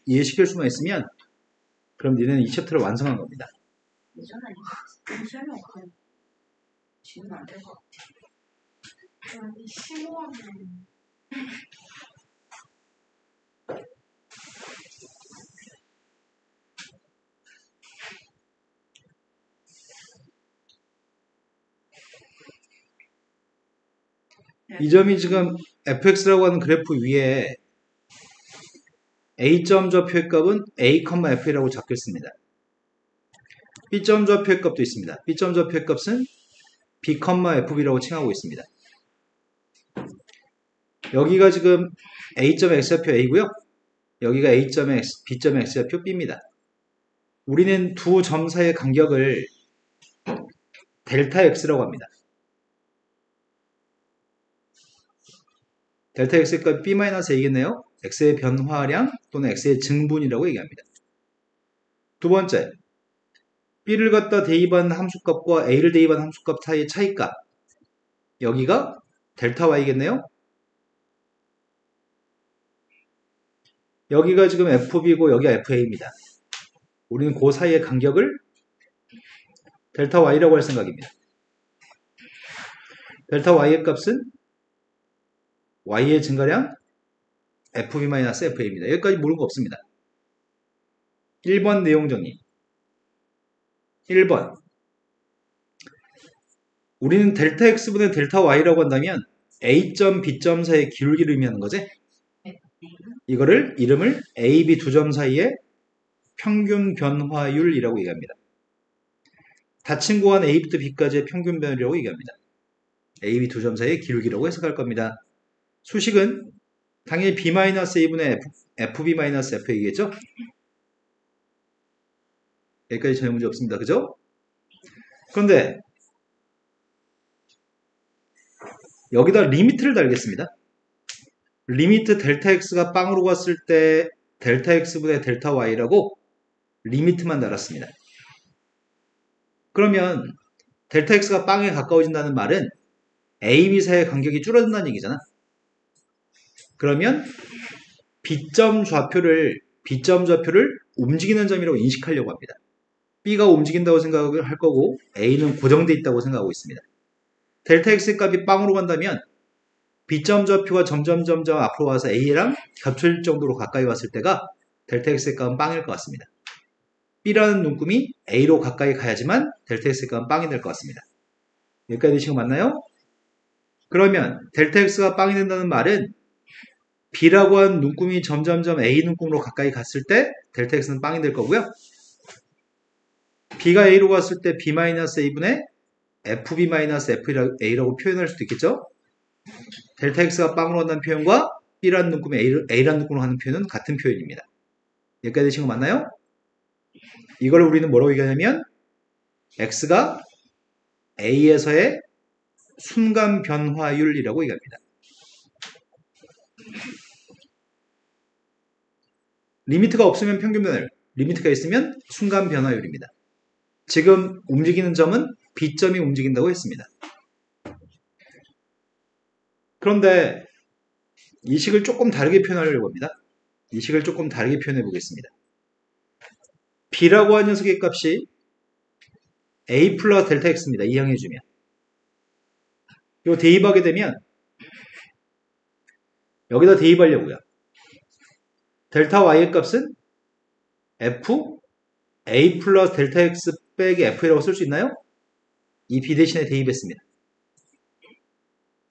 이해시킬 수만 있으면 그럼 니네는 이 챕터를 완성한 겁니다. 예전에 설명 지금 안 될 것 같아. 여기 심오하면 이 점이 지금 fx라고 하는 그래프 위에 a점 좌표의 값은 a, f라고 적혀있습니다. b점 좌표의 값도 있습니다. b점 좌표의 값은 b, fb라고 칭하고 있습니다. 여기가 지금 a점 x좌표 a고요. 여기가 a점 x, b점 x좌표 b입니다. 우리는 두 점 사이의 간격을 델타 x라고 합니다. 델타 x의 값 b-a겠네요. x의 변화량 또는 x의 증분이라고 얘기합니다. 두 번째, b를 갖다 대입한 함수값과 a를 대입한 함수값 사이의 차이값, 여기가 델타 y겠네요. 여기가 지금 fb고 여기가 fa입니다. 우리는 그 사이의 간격을 델타 y라고 할 생각입니다. 델타 y의 값은 y의 증가량 fb-fa입니다. 여기까지 모르는 거 없습니다. 1번 내용 정리. 1번. 우리는 델타 x분의 델타 y라고 한다면 a점, b점 사이의 기울기를 의미하는 거지? 이거를 이름을 a, b 두 점 사이의 평균 변화율이라고 얘기합니다. 닫힌 구간 a부터 b까지의 평균 변화율이라고 얘기합니다. a, b 두 점 사이의 기울기라고 해석할 겁니다. 수식은 당연히 b-a분의 fb-fa겠죠? 여기까지 전혀 문제 없습니다. 그죠? 그런데 여기다 리미트를 달겠습니다. 리미트 델타 x가 빵으로 갔을 때 델타 x분의 델타 y라고 리미트만 달았습니다. 그러면 델타 x가 빵에 가까워진다는 말은 a, b 사이의 간격이 줄어든다는 얘기잖아. 그러면 b점 좌표를 움직이는 점이라고 인식하려고 합니다. b가 움직인다고 생각을 할 거고 a는 고정되어 있다고 생각하고 있습니다. 델타 x 값이 빵으로 간다면 b점 좌표가 점점 앞으로 와서 a랑 겹칠 정도로 가까이 왔을 때가 델타 x 값은 빵일 것 같습니다. b라는 눈금이 a로 가까이 가야지만 델타 x 값은 빵이 될 것 같습니다. 여기까지 되신 거 맞나요? 그러면 델타 x가 빵이 된다는 말은 b라고 하는 눈금이 점점 a 눈금으로 가까이 갔을 때 델타 x는 빵이 될 거고요. b가 a로 갔을 때 b-a분의 fb-fa라고 표현할 수도 있겠죠? 델타 x가 빵으로 간다는 표현과 b라는 눈금이 a라는 눈금으로 가는 표현은 같은 표현입니다. 여기까지 되신 거 맞나요? 이걸 우리는 뭐라고 얘기하냐면 x가 a에서의 순간 변화율이라고 얘기합니다. 리미트가 없으면 평균 변화율, 리미트가 있으면 순간 변화율입니다. 지금 움직이는 점은 b점이 움직인다고 했습니다. 그런데 이 식을 조금 다르게 표현하려고 합니다. 이 식을 조금 다르게 표현해 보겠습니다. b라고 하는 녀석의 값이 a 플러스 델타 x입니다. 이항해주면. 이거 대입하게 되면 여기다 대입하려고요. 델타 y의 값은 f a 플러스 델타 x 빼기 f라고 쓸 수 있나요? 이 b 대신에 대입했습니다.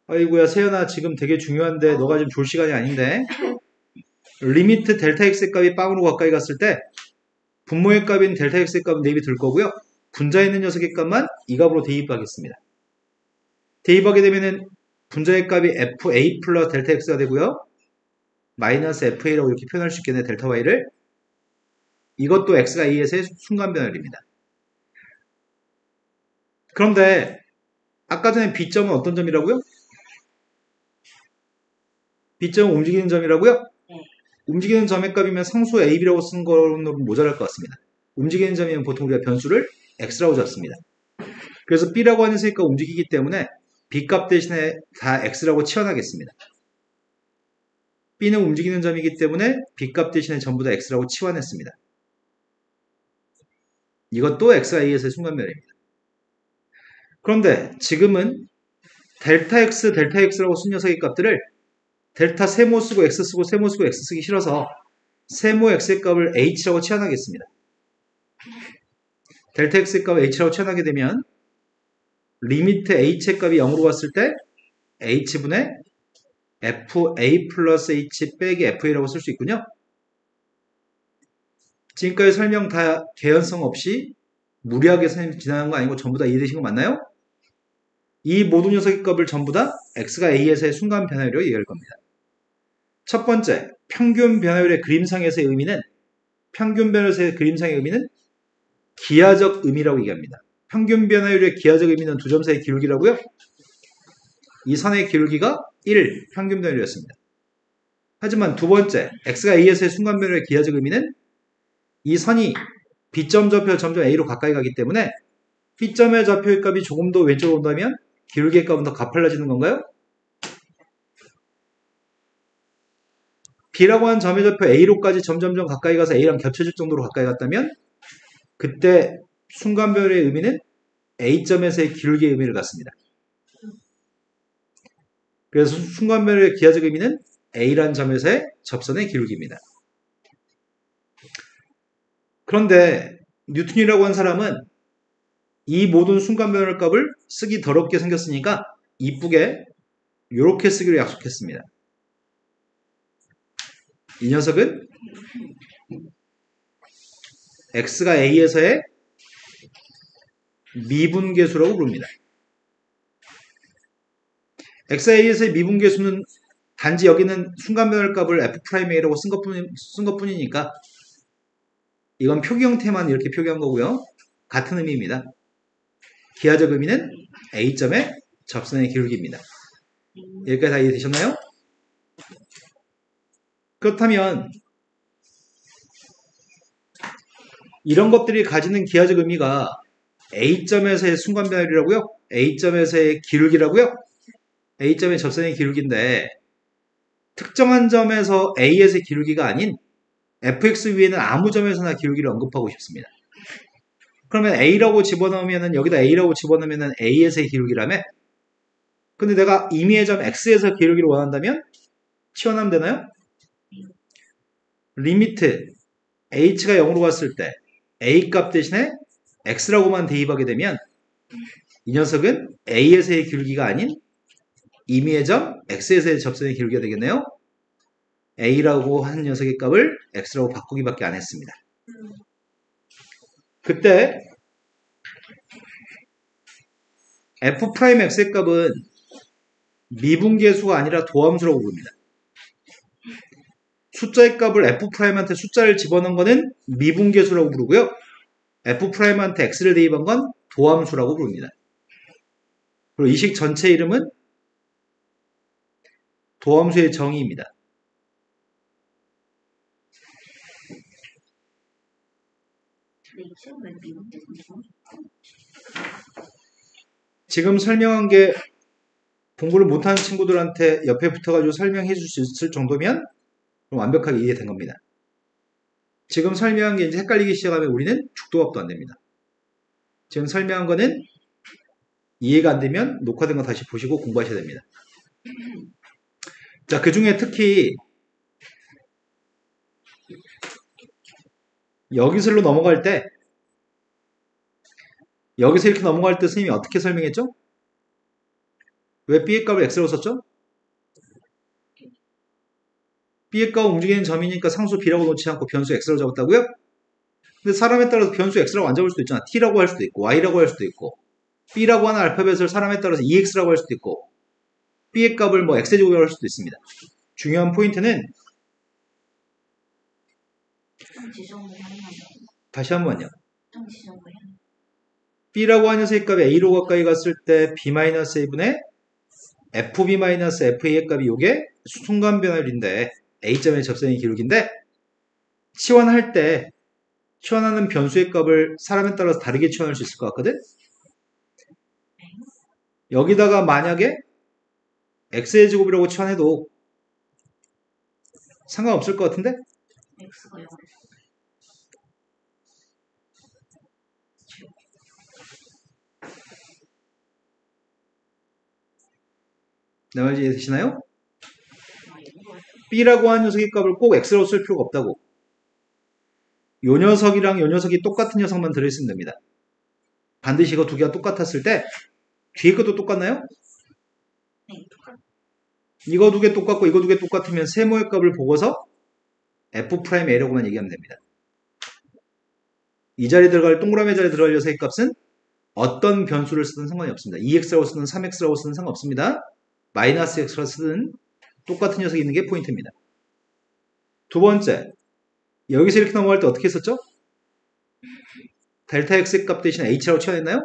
아이고야 세연아 지금 되게 중요한데 너가 지금 졸 시간이 아닌데 리미트 델타 x의 값이 빵으로 가까이 갔을 때 분모의 값인 델타 x의 값은 대입이 들 거고요. 분자에 있는 녀석의 값만 이 값으로 대입하겠습니다. 대입하게 되면은 분자의 값이 fa 플러스 델타 x가 되고요. 마이너스 fa라고 이렇게 표현할 수 있겠네. 델타 y를. 이것도 x가 a에서의 순간 변화율입니다. 그런데 아까 전에 b점은 어떤 점이라고요? b점은 움직이는 점이라고요? 움직이는 점의 값이면 상수 ab라고 쓴 거로는 모자랄 것 같습니다. 움직이는 점이면 보통 우리가 변수를 x라고 잡습니다. 그래서 b라고 하는 녀석이 움직이기 때문에 b 값 대신에 다 x라고 치환하겠습니다. B는 움직이는 점이기 때문에 B값 대신에 전부 다 X라고 치환했습니다. 이것도 X가 A에서의 순간변화입니다. 그런데 지금은 델타 X, 델타 X라고 쓴 녀석의 값들을 델타 세모 쓰고 X 쓰고 세모 쓰고 X 쓰기 싫어서 세모 X의 값을 H라고 치환하겠습니다. 델타 X의 값을 H라고 치환하게 되면 리미트 H의 값이 0으로 갔을 때 H분의 FA 플러스 H 빼기 FA라고 쓸 수 있군요. 지금까지 설명 다 개연성 없이 무리하게 진행한 거 아니고 전부 다 이해되신 거 맞나요? 이 모든 녀석의 값을 전부 다 X가 A에서의 순간 변화율로 얘기할 겁니다. 첫 번째, 평균 변화율의 그림상에서의 의미는 평균 변화율의 그림상의 의미는 기하적 의미라고 얘기합니다. 평균 변화율의 기하적 의미는 두 점 사이의 기울기라고요. 이 선의 기울기가 1 평균 변화율이었습니다. 하지만 두 번째, X가 A에서의 순간 변화율의 기하적 의미는 이 선이 B점 좌표 점점 A로 가까이 가기 때문에 B점의 좌표의 값이 조금 더 왼쪽으로 온다면 기울기의 값은 더 가팔라지는 건가요? B라고 하는 점의 좌표 A로까지 점점점 가까이 가서 A랑 겹쳐질 정도로 가까이 갔다면 그때 순간 변화율의 의미는 A점에서의 기울기의 의미를 갖습니다. 그래서 순간 변화율의 기하적 의미는 A라는 점에서의 접선의 기울기입니다. 그런데 뉴턴이라고 한 사람은 이 모든 순간 변화율 값을 쓰기 더럽게 생겼으니까 이쁘게 이렇게 쓰기로 약속했습니다. 이 녀석은 X가 A에서의 미분계수라고 부릅니다. X가 A에서의 미분계수는 단지 여기는 순간 변화율 값을 F'A라고 쓴 것뿐이니까 이건 표기 형태만 이렇게 표기한 거고요. 같은 의미입니다. 기하적 의미는 A점의 접선의 기울기입니다. 여기까지 다 이해되셨나요? 그렇다면 이런 것들이 가지는 기하적 의미가 A점에서의 순간 변화율이라고요? A점에서의 기울기라고요? A점의 접선의 기울기인데 특정한 점에서 A에서의 기울기가 아닌 fx 위에는 아무 점에서나 기울기를 언급하고 싶습니다. 그러면 A라고 집어넣으면은 여기다 A라고 집어넣으면은 A에서의 기울기라며? 근데 내가 임의의 점 X에서 기울기를 원한다면 치환하면 되나요? 리미트 H가 0으로 갔을 때 A 값 대신에 X라고만 대입하게 되면 이 녀석은 A에서의 기울기가 아닌 임의의 점 X에서의 접선의 기울기가 되겠네요. A라고 하는 녀석의 값을 X라고 바꾸기밖에 안 했습니다. 그때 F'X의 값은 미분계수가 아니라 도함수라고 부릅니다. 숫자의 값을 F'한테 숫자를 집어넣은 거는 미분계수라고 부르고요. F'한테 X를 대입한 건 도함수라고 부릅니다. 그리고 이 식 전체 이름은 도함수의 정의입니다. 지금 설명한 게 공부를 못하는 친구들한테 옆에 붙어가지고 설명해 줄 수 있을 정도면 완벽하게 이해된 겁니다. 지금 설명한 게 이제 헷갈리기 시작하면 우리는 죽도밥도 안 됩니다. 지금 설명한 거는 이해가 안 되면 녹화된 거 다시 보시고 공부하셔야 됩니다. 자, 그 중에 특히 여기서로 넘어갈 때 여기서 이렇게 넘어갈 때 선생님이 어떻게 설명했죠? 왜 B의 값을 X로 썼죠? B의 값은 움직이는 점이니까 상수 B라고 놓지 않고 변수 X로 잡았다고요? 근데 사람에 따라서 변수 X라고 안 잡을 수도 있잖아. T라고 할 수도 있고 Y라고 할 수도 있고 B라고 하는 알파벳을 사람에 따라서 EX라고 할 수도 있고 B의 값을 뭐 X제곱이라고 할 수도 있습니다. 중요한 포인트는 다시 한번요. B라고 하는 녀석의 값이 A로 가까이 갔을 때 B-A분의 FB-FA의 값이 요게 순간 변화율인데 A점의 접선의 기울기인데 치환할 때 치환하는 변수의 값을 사람에 따라서 다르게 치환할 수 있을 것 같거든? 여기다가 만약에 X의 제곱이라고 치환해도 상관없을 것 같은데? x가 0. 내 말 이해되시나요? B라고 하는 녀석의 값을 꼭 X라고 쓸 필요가 없다고. 요 녀석이랑 요 녀석이 똑같은 녀석만 들어있으면 됩니다. 반드시 이거 두 개가 똑같았을 때 뒤에 것도 똑같나요? 네, 똑같. 이거 두 개 똑같고 이거 두 개 똑같으면 세모의 값을 보고서 F'A라고만 얘기하면 됩니다. 이 자리에 들어갈 동그라미 자리에 들어갈 녀석의 값은 어떤 변수를 쓰든 상관이 없습니다. 2x라고 쓰든 3x라고 쓰든 상관없습니다. 마이너스 x라고 쓰든 똑같은 녀석이 있는 게 포인트입니다. 두 번째, 여기서 이렇게 넘어갈 때 어떻게 했었죠? 델타 x의 값 대신 h라고 치환했나요?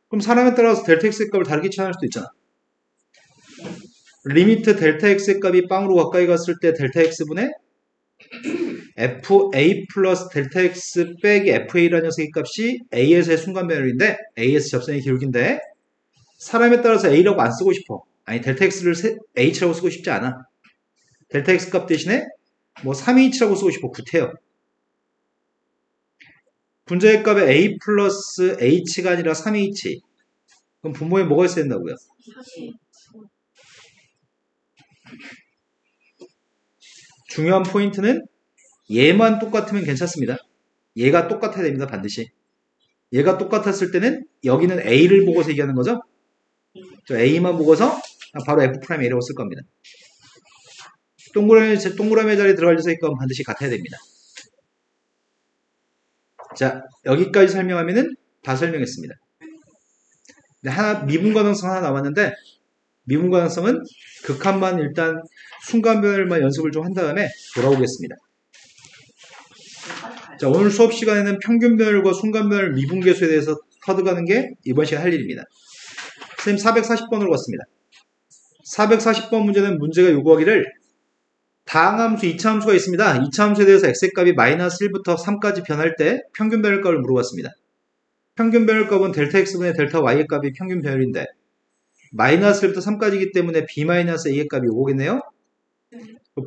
그럼 사람에 따라서 델타 x의 값을 다르게 치환할 수도 있잖아. 리미트 델타 x의 값이 빵으로 가까이 갔을 때 델타 x분의 fa 플러스 델타 x 빼기 fa라는 녀석의 값이 a에서의 순간 변율인데 a에서 접선의 기울기인데 사람에 따라서 a라고 안 쓰고 싶어. 아니 델타 x를 h라고 쓰고 싶지 않아. 델타 x 값 대신에 뭐 3h라고 쓰고 싶어. 구태여. 분자의 값에 a 플러스 h가 아니라 3h. 그럼 분모에 뭐가 있어야 된다고요? 중요한 포인트는 얘만 똑같으면 괜찮습니다. 얘가 똑같아야 됩니다. 반드시. 얘가 똑같았을 때는 여기는 a를 보고서 얘기하는 거죠. 저 a만 보고서 바로 F'A라고 쓸 겁니다. 동그라미 자리에 들어갈 녀석의 값은 반드시 같아야 됩니다. 자, 여기까지 설명하면은 다 설명했습니다. 미분 가능성 하나 남았는데 미분 가능성은 극한만 일단 순간 변열만 연습을 좀 한 다음에 돌아오겠습니다. 자, 오늘 수업 시간에는 평균 변열과 순간 변열 미분계수에 대해서 터득하는 게 이번 시간 할 일입니다. 선생님 440번으로 갔습니다. 440번 문제는 문제가 요구하기를 다항함수 2차함수가 있습니다. 2차함수에 대해서 x의 값이 마이너스 1부터 3까지 변할 때 평균 변열값을 물어봤습니다. 평균 변열값은 델타 x분의 델타 y의 값이 평균 변열인데 마이너스 1부터 3까지이기 때문에 b 마이너스 a의 값이 요거겠네요.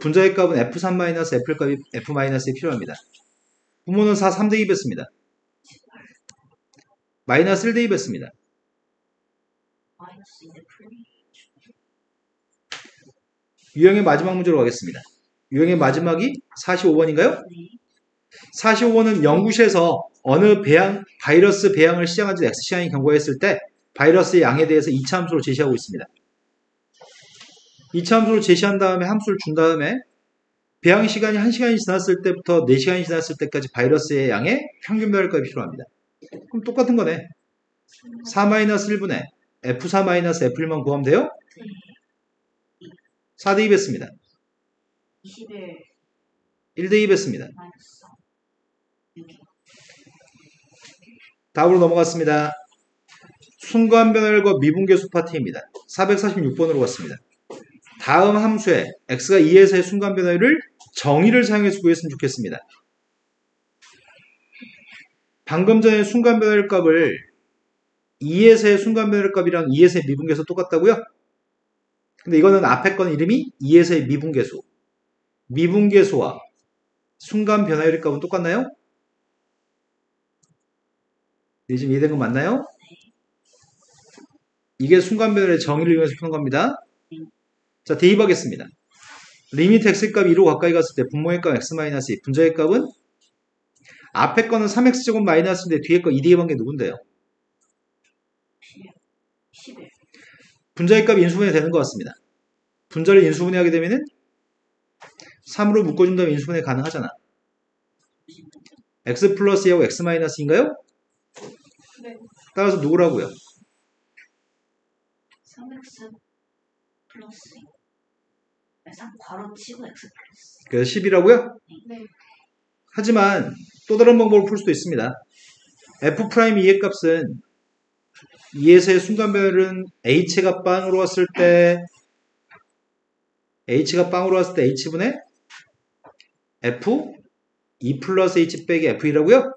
분자의 값은 f3 마이너스 f의 값이 f 마이너스에 필요합니다. 분모는 4, 3대2 뺐습니다. 마이너스 1대2 뺐습니다. 유형의 마지막 문제로 가겠습니다. 유형의 마지막이 45번인가요? 45번은 연구실에서 어느 바이러스 배양을 시작한 지 X시간이 경과했을 때 바이러스의 양에 대해서 2차 함수로 제시하고 있습니다. 2차 함수로 제시한 다음에 함수를 준 다음에 배양 시간이 1시간이 지났을 때부터 4시간이 지났을 때까지 바이러스의 양의 평균 변열값이 필요합니다. 그럼 똑같은 거네. 4-1분의 F4-F1만 구하면 돼요? 4대2 했습니다. 1대2 했습니다. 다음으로 넘어갔습니다. 순간 변열과 미분계수 파트입니다. 446번으로 갔습니다. 다음 함수에 x가 2에서의 순간 변열을 정의를 사용해서 구했으면 좋겠습니다. 방금 전에 순간 변열 값을 2에서의 순간 변열 값이랑 2에서의 미분계수 똑같다고요? 근데 이거는 앞에 건 이름이 2에서의 미분계수. 미분계수와 순간 변화율의 값은 똑같나요? 네, 지금 이해된 거 맞나요? 이게 순간 변열의 정의를 이용해서 푸는 겁니다. 자, 대입하겠습니다. 리미트 x의 값이 2로 가까이 갔을 때 분모의 값 x-2, 분자의 값은 앞에 거는 3x제곱 마이너스인데 뒤에 거 2 대입한 게 누군데요? 분자의 값이 인수분해 되는 것 같습니다. 분자를 인수분해하게 되면은 3으로 묶어준다면 인수분해 가능하잖아. x 플러스 2하고 x 마이너스인가요? 네. 따라서 누구라고요? 3x 플러스 3 괄호 치고 x 플러스. 그래서 10이라고요? 네. 하지만 또 다른 방법을 풀 수도 있습니다. F'2의 값은 2에서의 순간 변열은 h가 빵으로 왔을 때 h분의 f 2 플러스 h 빼기 f이라고요?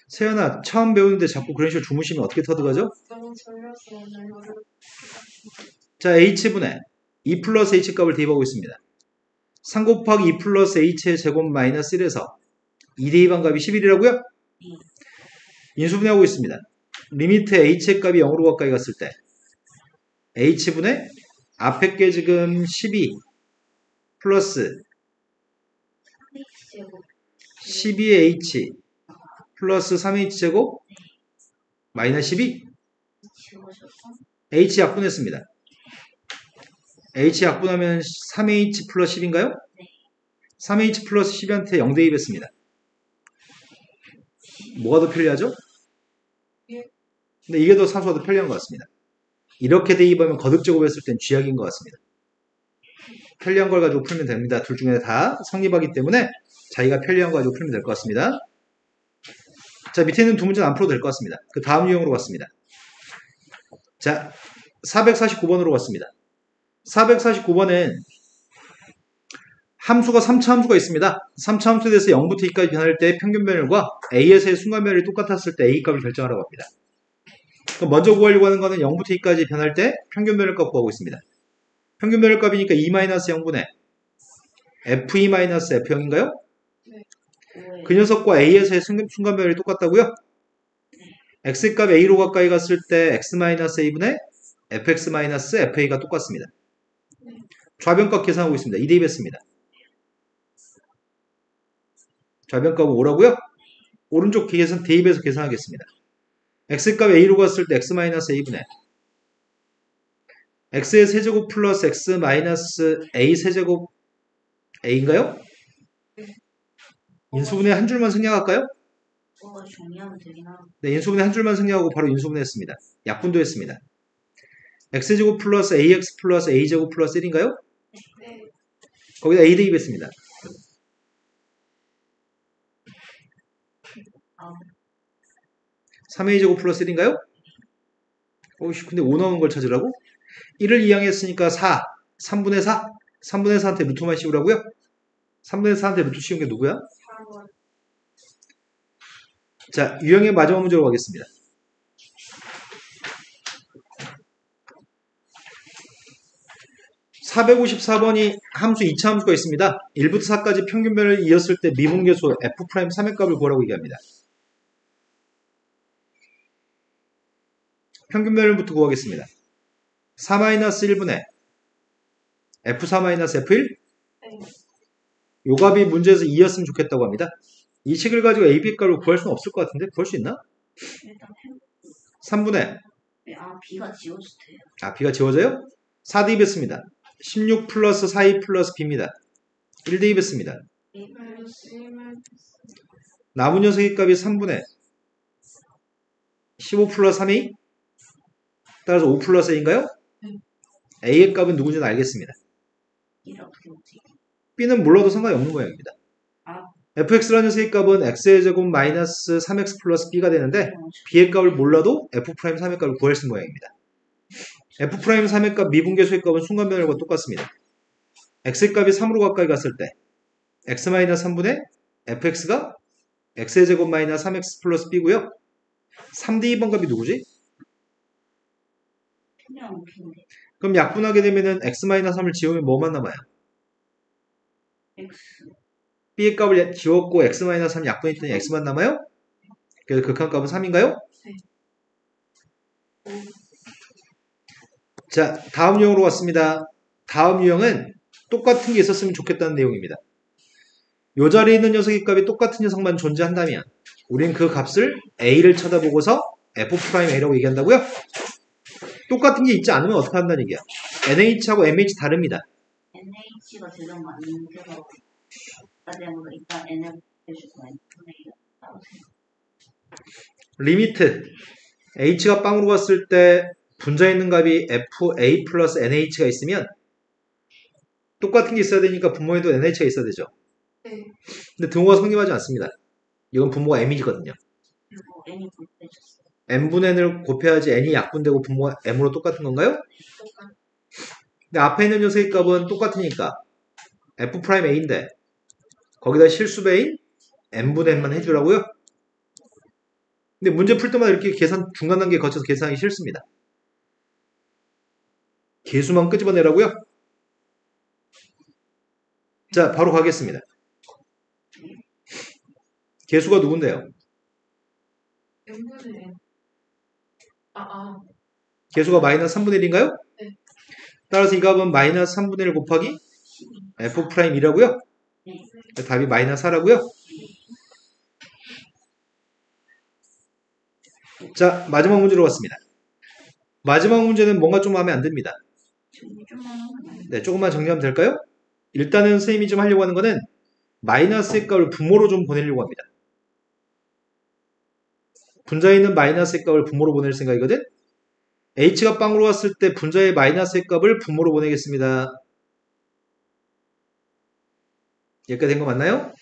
세연아, 처음 배우는데 자꾸 그런 식으로 주무시면 어떻게 터득하죠? 너무 졸려서 자, h분의 2 플러스 h 값을 대입하고 있습니다. 3 곱하기 2 플러스 h의 제곱 마이너스 1에서 2 대입한 값이 11이라고요? 인수분해하고 있습니다. 리미트 h의 값이 0으로 가까이 갔을 때 h분의 앞에 게 지금 12 플러스 12h 플러스 3h제곱 마이너스 12 h 약분했습니다. h 약분하면 3h 플러스 10인가요? 3h 플러스 10한테 0 대입했습니다. 뭐가 더 편리하죠? 근데 이게 더 사수가 더 편리한 것 같습니다. 이렇게 대입하면 거듭제곱 했을 땐 쥐약인 것 같습니다. 편리한 걸 가지고 풀면 됩니다. 둘 중에 다 성립하기 때문에 자기가 편리한 거 가지고 풀면 될 것 같습니다. 자, 밑에 있는 두 문제는 안 풀어도 될 것 같습니다. 그 다음 유형으로 갔습니다. 자, 449번으로 갔습니다. 449번엔 함수가 3차 함수가 있습니다. 3차 함수에 대해서 0부터 2까지 변할 때 평균 변율과 A에서의 순간 변율이 똑같았을 때 A 값을 결정하라고 합니다. 그럼 먼저 구하려고 하는 거는 0부터 2까지 변할 때 평균 변율값 구하고 있습니다. 평균 변율값이니까 2-0분의 F2-F0인가요? 그 녀석과 A에서의 순간 변율이 똑같다고요? X값 A로 가까이 갔을 때 X-A분의 Fx-FA가 똑같습니다. 좌변값 계산하고 있습니다. 2 대입했습니다. 좌변값은 5라고요? 오른쪽 대입해서 계산하겠습니다. X값 A로 갔을 때 X-A분의 X의 세제곱 플러스 X-A 세제곱 A인가요? 인수분해 한 줄만 생략할까요? 정리하면 되긴 하는데. 네, 인수분해 한 줄만 생략하고 바로 인수분해 했습니다. 약분도 했습니다. X제곱 플러스 AX 플러스 A제곱 플러스 1인가요? 네. 거기다 A 대입했습니다. 3A제곱 플러스 1인가요? 오씨, 근데 5 나오는 걸 찾으라고? 1을 이항했으니까 4, 3분의 4? 3분의 4한테 루트만 씌우라고요? 3분의 4한테 루트 씌운 게 누구야? 4번. 자, 유형의 마지막 문제로 가겠습니다. (454번이) 함수 2차 함수가 있습니다. 1부터 4까지 평균변을 이었을 때 미분계수 F'3의 값을 구하라고 얘기합니다. 평균변을부터 구하겠습니다. 4-1분의 F4-F1? 요 값이 문제에서 2였으면 좋겠다고 합니다. 이 식을 가지고 A, B 값을 구할 수는 없을 것 같은데 구할 수 있나? 일단 3분의 B가 지워도 돼요. B가 지워져요? 4 대입했습니다. 16 플러스 4A 플러스 B입니다. 1 대입했습니다. 남은 녀석의 값이 3분의 15 플러스 3A? 따라서 5 플러스 A인가요? A의 값은 누군지는 알겠습니다. B를 어떻게 먹지? B는 몰라도 상관이 없는 모양입니다. fx라는 녀석의 값은 x의 제곱 마이너스 3x 플러스 b가 되는데 b의 값을 몰라도 f'3의 값을 구할 수 있는 모양입니다. f'3의 값 미분계수의 값은 순간변열과 똑같습니다. x의 값이 3으로 가까이 갔을 때 x-3분의 fx가 x의 제곱 마이너스 3x 플러스 b고요. 3대 2번 값이 누구지? 그럼 약분하게 되면은 x-3을 지우면 뭐만 남아요? X. b의 값을 지웠고 x-3 약분했더니 x만 남아요? 그래서 극한값은 3인가요? 네. 자, 다음 유형으로 왔습니다. 다음 유형은 똑같은 게 있었으면 좋겠다는 내용입니다. 요 자리에 있는 녀석의 값이 똑같은 녀석만 존재한다면 우린 그 값을 a를 쳐다보고서 f'a라고 얘기한다고요? 똑같은 게 있지 않으면 어떻게 한다는 얘기야? nh하고 mh 다릅니다. NH가 제대로 맞는 게 바로 때문에 일단 N을 해주고 N분의 따로 리미트 h가 빵으로 갔을 때 분자에 있는 값이 fa 플러스 nh가 있으면 똑같은 게 있어야 되니까 분모에도 nh가 있어야 되죠. 네. 근데 등호가 성립하지 않습니다. 이건 분모가 m이거든요. 그리고 N이 분배해줬어요. n분의 n을 곱해야지 n이 약분되고 분모가 m으로 똑같은 건가요? 근데 앞에 있는 녀석의 값은 똑같으니까 f'a인데 거기다 실수배인 n분의 n만 해주라고요? 근데 문제 풀 때마다 이렇게 계산 중간 단계 거쳐서 계산하기 싫습니다. 계수만 끄집어내라고요? 자, 바로 가겠습니다. 개수가 누군데요? n분의 n. 개수가 마이너스 3분의 1인가요? 네. 따라서 이 값은 마이너스 3분의 1 곱하기 F'이라고요? 네. 답이 마이너스 4라고요? 자, 마지막 문제로 왔습니다. 마지막 문제는 뭔가 좀 마음에 안 듭니다. 정리 좀만 하면 네, 조금만 정리하면 될까요? 일단은 선생님이 좀 하려고 하는 거는 마이너스의 값을 분모로 좀 보내려고 합니다. 분자에 있는 마이너스의 값을 분모로 보낼 생각이거든? h가 빵으로 갔을 때 분자의 마이너스의 값을 분모로 보내겠습니다. 여기까지 된 거 맞나요?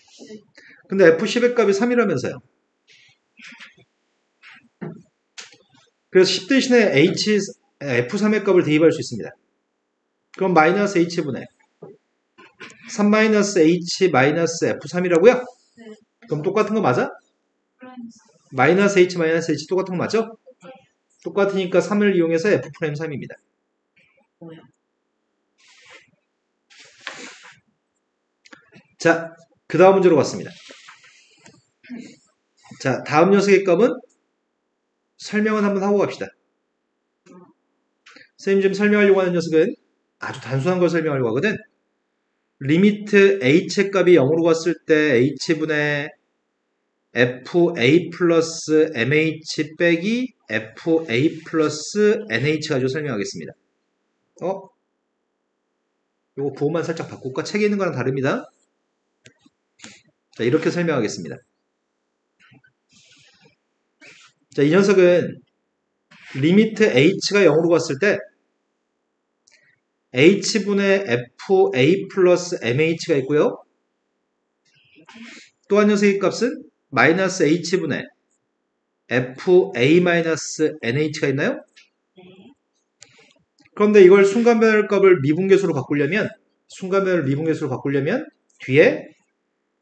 근데 F10의 값이 3이라면서요. 그래서 10 대신에 F3의 값을 대입할 수 있습니다. 그럼 마이너스 H분의 3 마이너스 H 마이너스 F3이라고요? 네. 그럼 똑같은 거 맞아? 플러스. 마이너스 H 마이너스 H 똑같은 거 맞죠? 똑같으니까 3을 이용해서 F'3입니다. 뭐야? 자, 그 다음 문제로 갔습니다. 자, 다음 녀석의 값은 설명을 한번 하고 갑시다. 선생님 지금 설명하려고 하는 녀석은 아주 단순한 걸 설명하려고 하거든. 리미트 h의 값이 0으로 갔을 때 h분의 fa 플러스 mh 빼기 fa 플러스 nh 가지고 설명하겠습니다. 요거 부호만 살짝 바꿀까? 책에 있는 거랑 다릅니다. 자, 이렇게 설명하겠습니다. 자, 이 녀석은 리미트 h가 0으로 갔을 때 h분의 fa 플러스 mh가 있고요. 또 한 녀석의 값은 마이너스 h분의 fa 마이너스 nh가 있나요? 네. 그런데 이걸 순간변열 값을 미분계수로 바꾸려면 뒤에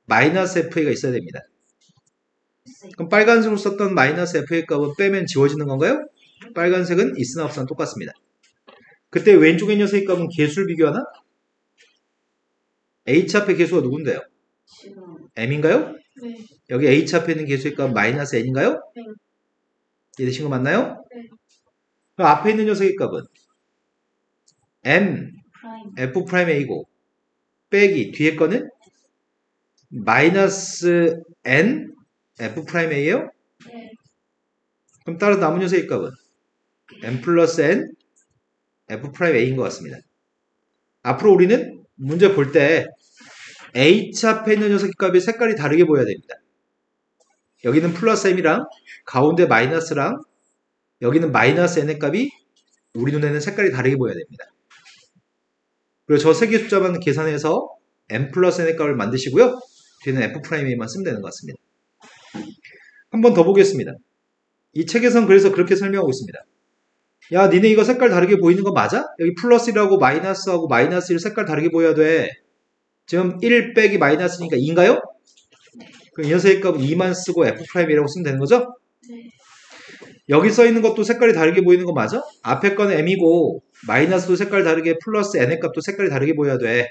마이너스 fa가 있어야 됩니다. 그럼 빨간색으로 썼던 마이너스 fa의 값은 빼면 지워지는 건가요? 빨간색은 있으나 없으나 똑같습니다. 그때 왼쪽의 녀석의 값은 개수를 비교하나? h 앞의 개수가 누군데요? 지금 m인가요? 네. 여기 h 앞에 있는 개수의 값은 마이너스 n인가요? 네. 이해되신 거 맞나요? 네. 그럼 앞에 있는 녀석의 값은 m 프라임 f'a고 빼기 뒤에 거는 마이너스 n f'a예요? 네. 그럼 따라서 남은 녀석의 값은 m 플러스 n f'a인 것 같습니다. 앞으로 우리는 문제 볼 때 h 앞에 있는 녀석의 값이 색깔이 다르게 보여야 됩니다. 여기는 플러스 m이랑 가운데 마이너스랑 여기는 마이너스 n의 값이 우리 눈에는 색깔이 다르게 보여야 됩니다. 그리고 저 세 개 숫자만 계산해서 m 플러스 n의 값을 만드시고요. 뒤에는 f'a만 쓰면 되는 것 같습니다. 한 번 더 보겠습니다. 이 책에선 그래서 그렇게 설명하고 있습니다. 야, 니네 이거 색깔 다르게 보이는 거 맞아? 여기 플러스라고 마이너스하고 마이너스 1 색깔 다르게 보여야 돼. 지금 1 빼기 마이너스니까 2인가요? 그럼 이 녀석의 값은 2만 쓰고 f'이라고 쓰면 되는 거죠? 네. 여기 써 있는 것도 색깔이 다르게 보이는 거 맞아? 앞에 거는 m이고 마이너스도 색깔 다르게 플러스 n의 값도 색깔이 다르게 보여야 돼.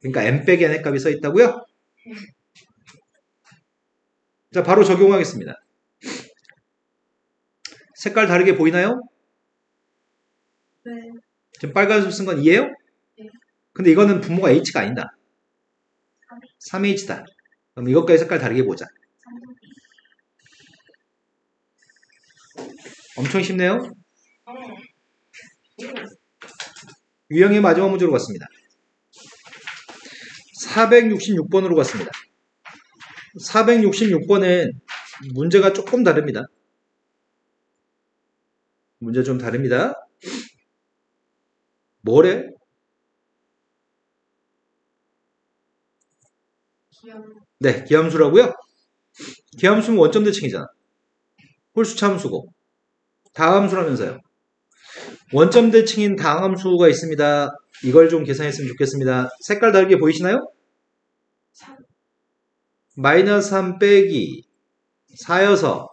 그러니까 m 빼기 n의 값이 써 있다고요? 자, 바로 적용하겠습니다. 색깔 다르게 보이나요? 네. 지금 빨간색 쓴 건 2예요? 네. 근데 이거는 분모가 h가 아니다. 3h다. 그럼 이것까지 색깔 다르게 보자. 엄청 쉽네요. 유형의 마지막 문제로 갔습니다. 466번으로 갔습니다. 466번은 문제가 조금 다릅니다. 문제 좀 다릅니다. 뭐래? 기억. 네, 기함수라고요. 기함수는 원점 대칭이잖아. 홀수 참수고. 다함수라면서요. 원점 대칭인 다함수가 있습니다. 이걸 좀 계산했으면 좋겠습니다. 색깔 다르게 보이시나요? 3. 마이너스 3 빼기 4여서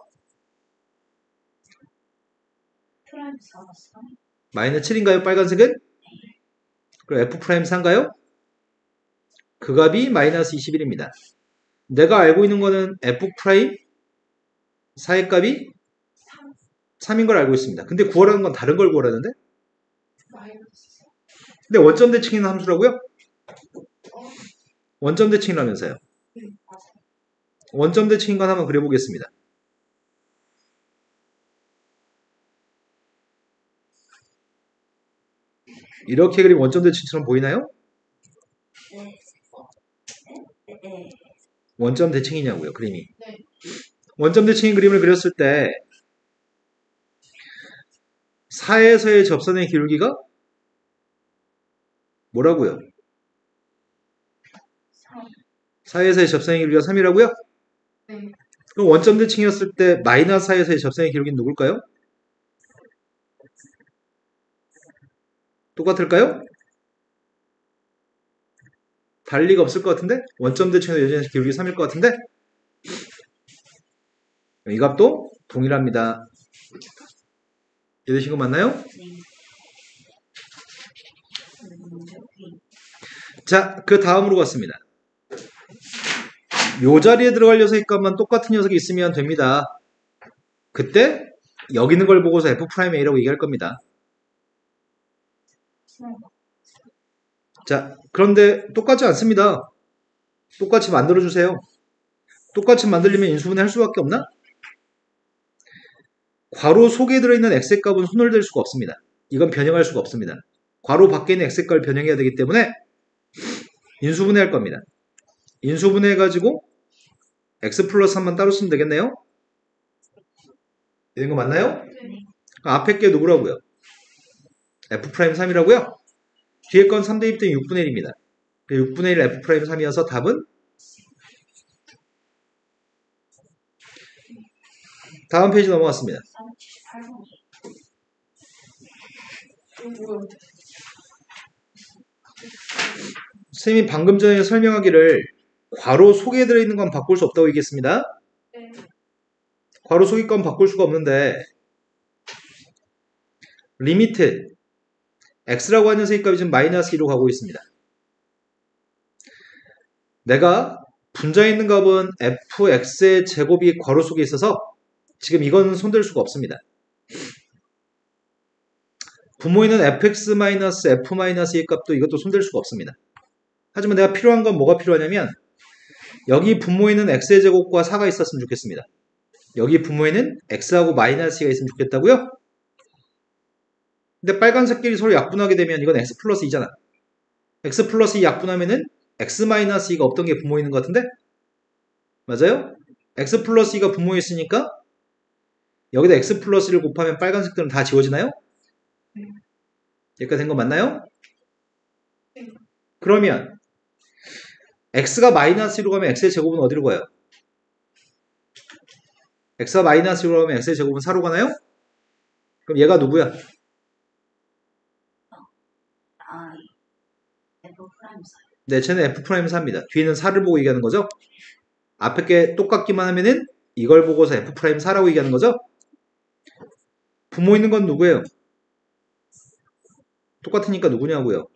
프라임 4가 마이너스 7인가요? 빨간색은? 그리고 F'4인가요? 그 값이 마이너스 21입니다. 내가 알고 있는 거는 f 프라임 4의 값이 3인 걸 알고 있습니다. 근데 구하라는 건 다른 걸 구하라는데? 마이너스. 근데 원점 대칭 있는 함수라고요? 어, 원점 대칭이라면서요. 맞아요. 원점 대칭인 건 한번 그려보겠습니다. 이렇게 그리면 원점 대칭처럼 보이나요? 네. 네. 원점 대칭이냐고요, 그림이. 네. 원점 대칭인 그림을 그렸을 때 4에서의 접선의 기울기가 뭐라고요? 4에서의 접선의 기울기가 3이라고요? 네. 그럼 원점 대칭이었을 때 마이너스 4에서의 접선의 기울기는 누굴까요? 똑같을까요? 다를 리가 없을 것 같은데? 원점 대칭에서 여전히 기울기 3일 것 같은데? 이 값도 동일합니다. 이해되신 거 맞나요? 네. 자, 그 다음으로 갔습니다. 요 자리에 들어갈 녀석의 값만 똑같은 녀석이 있으면 됩니다. 그때 여기 있는 걸 보고서 f'A라고 얘기할 겁니다. 자, 그런데 똑같지 않습니다. 똑같이 만들어주세요. 똑같이 만들려면 인수분해 할 수밖에 없나? 괄호 속에 들어있는 x의 값은 손을 댈 수가 없습니다. 이건 변형할 수가 없습니다. 괄호 밖에 있는 x의 값을 변형해야 되기 때문에 인수분해 할 겁니다. 인수분해 해가지고 x 플러스 3만 따로 쓰면 되겠네요? 이런 거 맞나요? 네. 앞에 게 누구라고요? f'3이라고요? 뒤에 건 3 대입 되면 6분의 1입니다. 6분의 1 f'3이어서 답은 다음 페이지 넘어갔습니다. 378번. 이거 선생님이 방금 전에 설명하기를 괄호 속에 들어있는 건 바꿀 수 없다고 얘기했습니다. 네. 괄호 속의 건 바꿀 수가 없는데 리미트 x라고 하는 녀석의 값이 지금 마이너스 2로 가고 있습니다. 내가 분자에 있는 값은 fx의 제곱이 괄호 속에 있어서 지금 이거는 손댈 수가 없습니다. 분모에는 fx-f-의 값도 이것도 손댈 수가 없습니다. 하지만 내가 필요한 건 뭐가 필요하냐면 여기 분모에는 x의 제곱과 4가 있었으면 좋겠습니다. 여기 분모에는 x하고 마이너스 2가 있으면 좋겠다고요? 근데 빨간색 끼리 서로 약분하게 되면 이건 x 플러스 2잖아. x 플러스 2 약분하면은 x 마이너스 2가 없던 게 분모에 있는 것 같은데? 맞아요? x 플러스 2가 분모에 있으니까 여기다 x 플러스 1을 곱하면 빨간색들은 다 지워지나요? 여기까지 된 거 맞나요? 그러면 x가 마이너스 1로 가면 x의 제곱은 어디로 가요? x가 마이너스 1로 가면 x의 제곱은 4로 가나요? 그럼 얘가 누구야? 아, f'4. 네, 쟤는 f'4입니다. 뒤에는 4를 보고 얘기하는 거죠? 앞에 게 똑같기만 하면은 이걸 보고서 f'4라고 얘기하는 거죠? 분모 있는 건 누구예요? 똑같으니까 누구냐고요?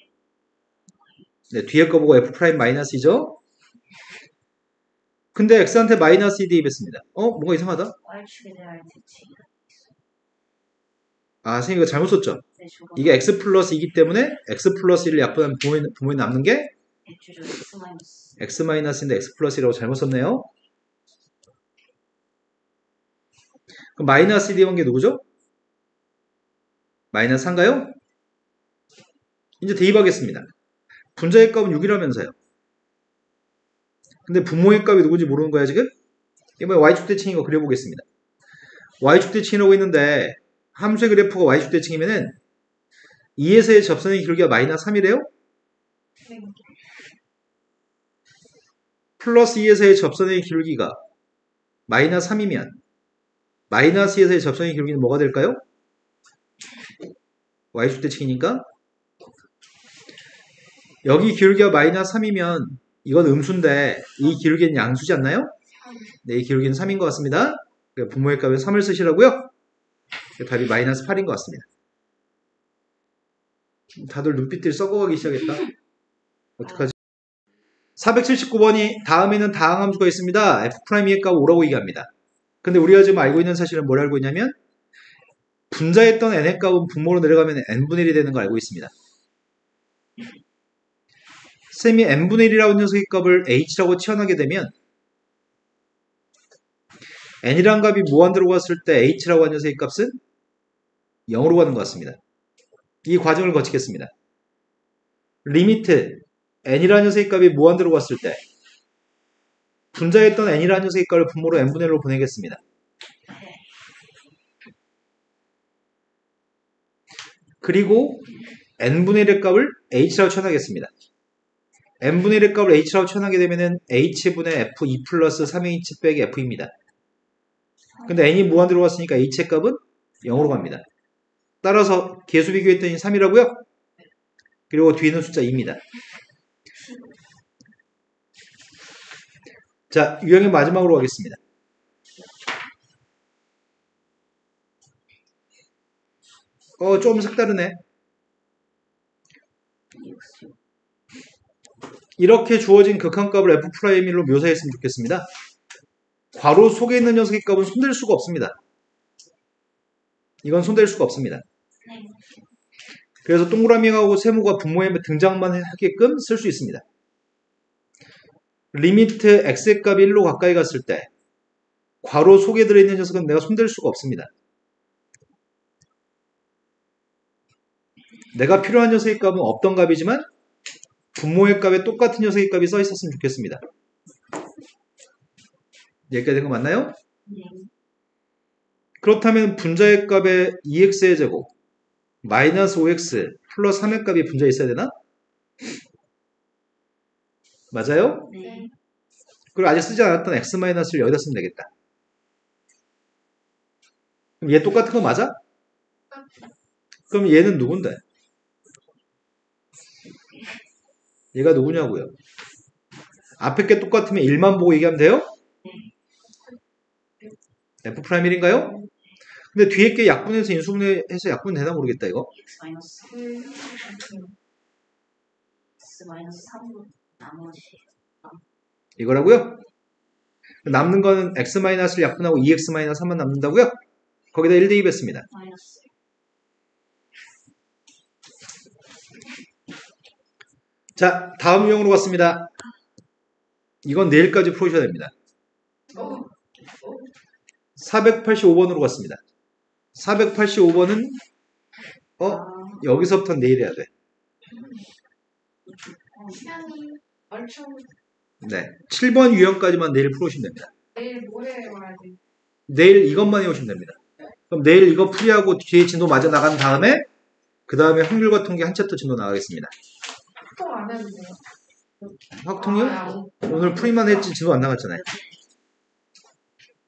네, 뒤에 거 보고 f'-2죠? 근데 x한테 마이너스 2 대입했습니다. 뭔가 이상하다? y축에 대한 대칭. 아, 선생님 이거 잘못 썼죠? 네, 저거. 이게 x 플러스 2기 때문에 x 플러스 1을 약분하면 분모에 남는 게 X죠, x 마이너스. x 마이너스인데 x 플러스 1이라고 잘못 썼네요. 그럼 마이너스 2 대입한 게 누구죠? 마이너스 3인가요? 이제 대입하겠습니다. 분자의 값은 6이라면서요. 근데 분모의 값이 누군지 모르는 거야 지금? 이번에 y축 대칭인 거 그려보겠습니다. y축 대칭이라고 했는데 함수의 그래프가 y축 대칭이면은 2에서의 접선의 기울기가 마이너스 3이래요? 네. 플러스 2에서의 접선의 기울기가 마이너스 3이면 마이너스 2에서의 접선의 기울기는 뭐가 될까요? y축 대칭이니까 여기 기울기가 마이너스 3이면 이건 음수인데 이 기울기는 양수지 않나요? 네, 이 기울기는 3인 것 같습니다. 분모의 값은 3을 쓰시라고요? 답이 마이너스 8인 것 같습니다. 다들 눈빛들이 썩어가기 시작했다. 어떡하지? 479번이 다음에 있는 다항함수가 있습니다. F'의 값 5라고 얘기합니다. 근데 우리가 지금 알고 있는 사실은 뭘 알고 있냐면 분자했던 n의 값은 분모로 내려가면 n분의 1이 되는 걸 알고 있습니다. 쌤이 n분의 1이라고 녀석의 값을 h라고 치환하게 되면 n이란 값이 무한대로 갔을 때 h라고 한 녀석의 값은 0으로 가는 것 같습니다. 이 과정을 거치겠습니다. 리미트 n이라는 녀석의 값이 무한대로 갔을 때 분자했던 n이라는 녀석의 값을 분모로 n분의 1로 보내겠습니다. 그리고 n분의 1의 값을 h라고 치환하겠습니다. n분의 1의 값을 h라고 치환하게 되면 h분의 f2 플러스 3h 빼기 f입니다. 근데 n이 무한대로 갔으니까 h의 값은 0으로 갑니다. 따라서 계수 비교했더니 3이라고요? 그리고 뒤에는 숫자 2입니다. 자, 유형의 마지막으로 가겠습니다. 좀 색다르네. 이렇게 주어진 극한값을 F'L로 묘사했으면 좋겠습니다. 괄호 속에 있는 녀석의 값은 손댈 수가 없습니다. 이건 손댈 수가 없습니다. 그래서 동그라미하고 세모가 분모에 등장만 하게끔 쓸 수 있습니다. 리미트 x의 값이 1로 가까이 갔을 때 괄호 속에 들어있는 녀석은 내가 손댈 수가 없습니다. 내가 필요한 녀석의 값은 없던 값이지만 분모의 값에 똑같은 녀석의 값이 써 있었으면 좋겠습니다. 여기까지 된 거 맞나요? 네. 그렇다면 분자의 값에 2x의 제곱 마이너스 5x 플러스 3의 값이 분자에 있어야 되나? 맞아요? 네. 그리고 아직 쓰지 않았던 x-를 여기다 쓰면 되겠다. 그럼 얘 똑같은 거 맞아? 그럼 얘는 누군데? 얘가 누구냐고요? 앞에 게 똑같으면 1만 보고 얘기하면 돼요? F'1인가요? 근데 뒤에 게 약분해서 인수분해해서 약분 되나 모르겠다 이거. x 마이너스 x 마이너스 3분 나머지 이거라고요? 남는 거는 x-를 약분하고 2x-3만 남는다고요? 거기다 1 대입했습니다. 마이너스 자, 다음 유형으로 갔습니다. 이건 내일까지 풀으셔야 됩니다. 485번으로 갔습니다. 485번은 여기서부터 내일 해야 돼. 시간이 얼추 네, 7번 유형까지만 내일 풀으시면 됩니다. 내일 모레 와야 돼. 내일 이것만 해오시면 됩니다. 그럼 내일 이거 풀이하고 뒤에 진도 맞아 나간 다음에 그 다음에 확률과 통계 한 챕터 진도 나가겠습니다. 또 안 해도 돼요? 확통이요? 아, 오늘 풀이만 했지 진도 안 나갔잖아요.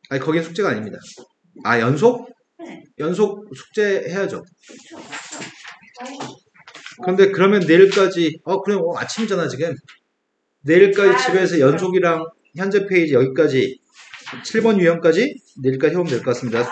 아니 거긴 숙제가 아닙니다. 아 연속? 네. 연속 숙제 해야죠. 그렇죠. 근데 그러면 내일까지 그래 아침이잖아 지금. 내일까지 집에서 연속이랑 현재 페이지 여기까지 7번 유형까지 내일까지 해오면 될 것 같습니다.